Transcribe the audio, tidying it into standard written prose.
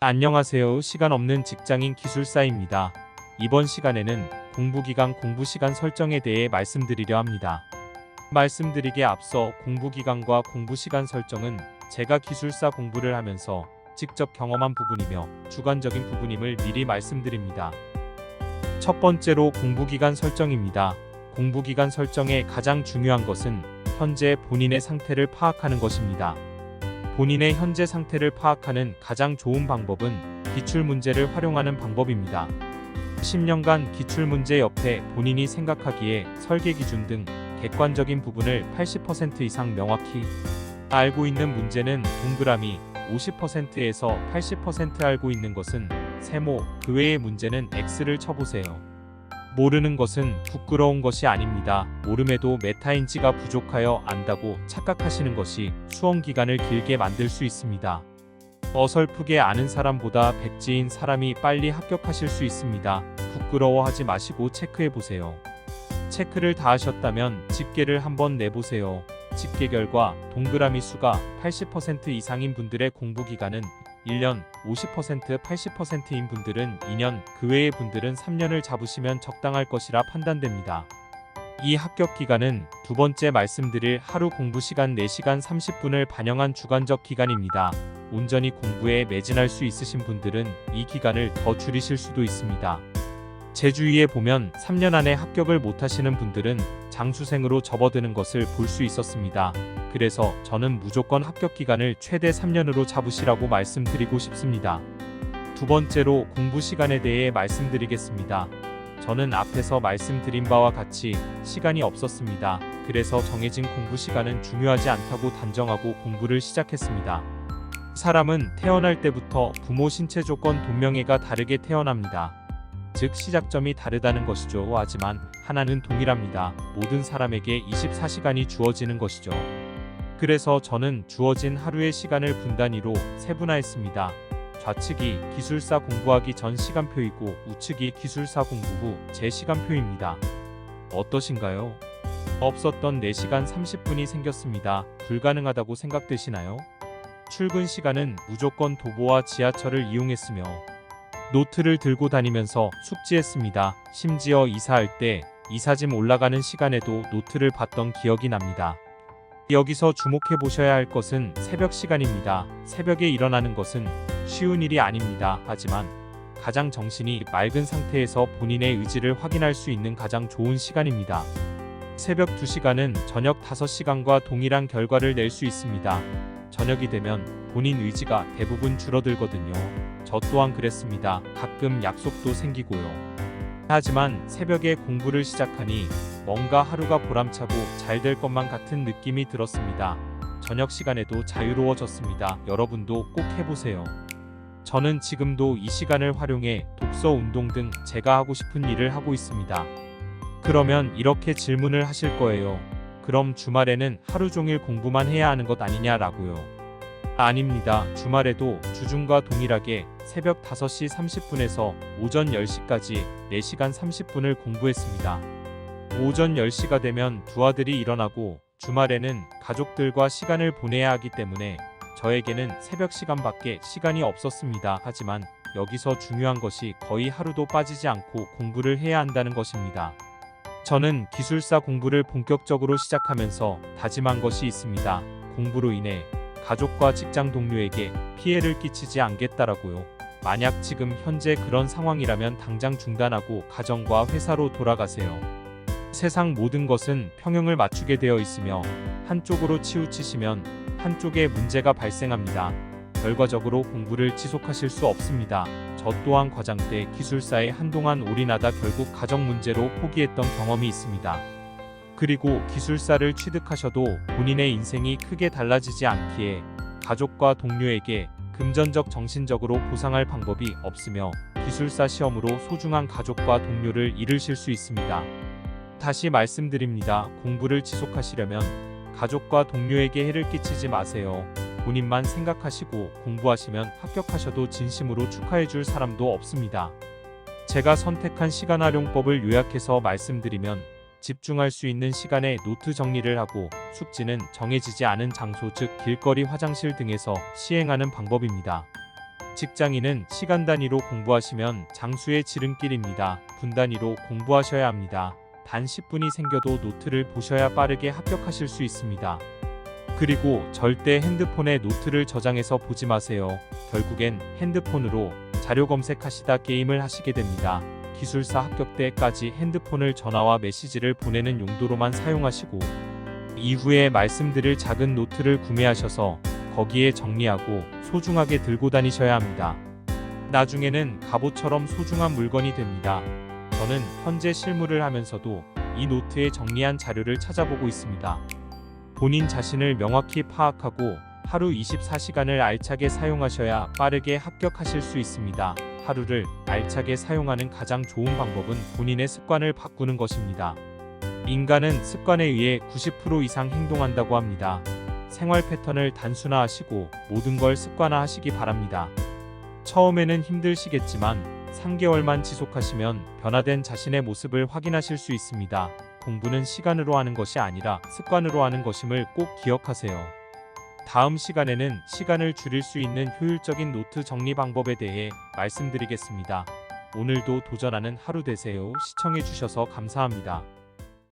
안녕하세요. 시간 없는 직장인 기술사입니다. 이번 시간에는 공부기간 공부시간 설정에 대해 말씀드리려 합니다. 말씀드리기에 앞서 공부기간과 공부시간 설정은 제가 기술사 공부를 하면서 직접 경험한 부분이며 주관적인 부분임을 미리 말씀드립니다. 첫 번째로 공부기간 설정입니다. 공부기간 설정의 가장 중요한 것은 현재 본인의 상태를 파악하는 것입니다. 본인의 현재 상태를 파악하는 가장 좋은 방법은 기출문제를 활용하는 방법입니다. 10년간 기출문제 옆에 본인이 생각하기에 설계 기준 등 객관적인 부분을 80% 이상 명확히 알고 있는 문제는 동그라미, 50%에서 80% 알고 있는 것은 세모, 그 외의 문제는 X를 쳐보세요. 모르는 것은 부끄러운 것이 아닙니다. 모름에도 메타인지가 부족하여 안다고 착각하시는 것이 수험 기간을 길게 만들 수 있습니다. 어설프게 아는 사람보다 백지인 사람이 빨리 합격하실 수 있습니다. 부끄러워하지 마시고 체크해 보세요. 체크를 다 하셨다면 집계를 한번 내보세요. 집계 결과 동그라미 수가 80% 이상인 분들의 공부 기간은 1년, 50%, 80%인 분들은 2년, 그 외의 분들은 3년을 잡으시면 적당할 것이라 판단됩니다. 이 합격 기간은 두 번째 말씀드릴 하루 공부 시간 4시간 30분을 반영한 주관적 기간입니다. 온전히 공부에 매진할 수 있으신 분들은 이 기간을 더 줄이실 수도 있습니다. 제 주위에 보면 3년 안에 합격을 못하시는 분들은 장수생으로 접어드는 것을 볼 수 있었습니다. 그래서 저는 무조건 합격 기간을 최대 3년으로 잡으시라고 말씀드리고 싶습니다. 두 번째로 공부 시간에 대해 말씀드리겠습니다. 저는 앞에서 말씀드린 바와 같이 시간이 없었습니다. 그래서 정해진 공부 시간은 중요하지 않다고 단정하고 공부를 시작했습니다. 사람은 태어날 때부터 부모 신체 조건 돈명예가 다르게 태어납니다. 즉 시작점이 다르다는 것이죠. 하지만 하나는 동일합니다. 모든 사람에게 24시간이 주어지는 것이죠. 그래서 저는 주어진 하루의 시간을 분단위로 세분화했습니다. 좌측이 기술사 공부하기 전 시간표이고 우측이 기술사 공부 후 제 시간표입니다. 어떠신가요? 없었던 4시간 30분이 생겼습니다. 불가능하다고 생각되시나요? 출근 시간은 무조건 도보와 지하철을 이용했으며 노트를 들고 다니면서 숙지했습니다. 심지어 이사할 때 이사짐 올라가는 시간에도 노트를 봤던 기억이 납니다. 여기서 주목해 보셔야 할 것은 새벽 시간입니다. 새벽에 일어나는 것은 쉬운 일이 아닙니다. 하지만 가장 정신이 맑은 상태에서 본인의 의지를 확인할 수 있는 가장 좋은 시간입니다. 새벽 2시간은 저녁 5시간과 동일한 결과를 낼 수 있습니다. 저녁이 되면 본인 의지가 대부분 줄어들거든요. 저 또한 그랬습니다. 가끔 약속도 생기고요. 하지만 새벽에 공부를 시작하니 뭔가 하루가 보람차고 잘 될 것만 같은 느낌이 들었습니다. 저녁 시간에도 자유로워졌습니다. 여러분도 꼭 해보세요. 저는 지금도 이 시간을 활용해 독서, 운동 등 제가 하고 싶은 일을 하고 있습니다. 그러면 이렇게 질문을 하실 거예요. 그럼 주말에는 하루 종일 공부만 해야 하는 것 아니냐라고요. 아닙니다. 주말에도 주중과 동일하게 새벽 5시 30분에서 오전 10시까지 4시간 30분을 공부했습니다. 오전 10시가 되면 두 아들이 일어나고 주말에는 가족들과 시간을 보내야 하기 때문에 저에게는 새벽 시간밖에 시간이 없었습니다. 하지만 여기서 중요한 것이 거의 하루도 빠지지 않고 공부를 해야 한다는 것입니다. 저는 기술사 공부를 본격적으로 시작하면서 다짐한 것이 있습니다. 공부로 인해 가족과 직장 동료에게 피해를 끼치지 않겠다라고요. 만약 지금 현재 그런 상황이라면 당장 중단하고 가정과 회사로 돌아가세요. 세상 모든 것은 평형을 맞추게 되어 있으며 한쪽으로 치우치시면 한쪽에 문제가 발생합니다. 결과적으로 공부를 지속하실 수 없습니다. 저 또한 과장 때 기술사에 한동안 올인하다 결국 가정 문제로 포기했던 경험이 있습니다. 그리고 기술사를 취득하셔도 본인의 인생이 크게 달라지지 않기에 가족과 동료에게 금전적 정신적으로 보상할 방법이 없으며 기술사 시험으로 소중한 가족과 동료를 잃으실 수 있습니다. 다시 말씀드립니다. 공부를 지속하시려면 가족과 동료에게 해를 끼치지 마세요. 본인만 생각하시고 공부하시면 합격하셔도 진심으로 축하해줄 사람도 없습니다. 제가 선택한 시간 활용법을 요약해서 말씀드리면 집중할 수 있는 시간에 노트 정리를 하고 숙지는 정해지지 않은 장소 즉 길거리 화장실 등에서 시행하는 방법입니다. 직장인은 시간 단위로 공부하시면 장수의 지름길입니다. 분 단위로 공부하셔야 합니다. 단 10분이 생겨도 노트를 보셔야 빠르게 합격하실 수 있습니다. 그리고 절대 핸드폰에 노트를 저장해서 보지 마세요. 결국엔 핸드폰으로 자료 검색하시다 게임을 하시게 됩니다. 기술사 합격 때까지 핸드폰을 전화와 메시지를 보내는 용도로만 사용하시고 이후에 말씀드릴 작은 노트를 구매하셔서 거기에 정리하고 소중하게 들고 다니셔야 합니다. 나중에는 갑옷처럼 소중한 물건이 됩니다. 저는 현재 실무를 하면서도 이 노트에 정리한 자료를 찾아보고 있습니다. 본인 자신을 명확히 파악하고 하루 24시간을 알차게 사용하셔야 빠르게 합격하실 수 있습니다. 하루를 알차게 사용하는 가장 좋은 방법은 본인의 습관을 바꾸는 것입니다. 인간은 습관에 의해 90% 이상 행동한다고 합니다. 생활 패턴을 단순화하시고 모든 걸 습관화하시기 바랍니다. 처음에는 힘드시겠지만 3개월만 지속하시면 변화된 자신의 모습을 확인하실 수 있습니다. 공부는 시간으로 하는 것이 아니라 습관으로 하는 것임을 꼭 기억하세요. 다음 시간에는 시간을 줄일 수 있는 효율적인 노트 정리 방법에 대해 말씀드리겠습니다. 오늘도 도전하는 하루 되세요. 시청해주셔서 감사합니다.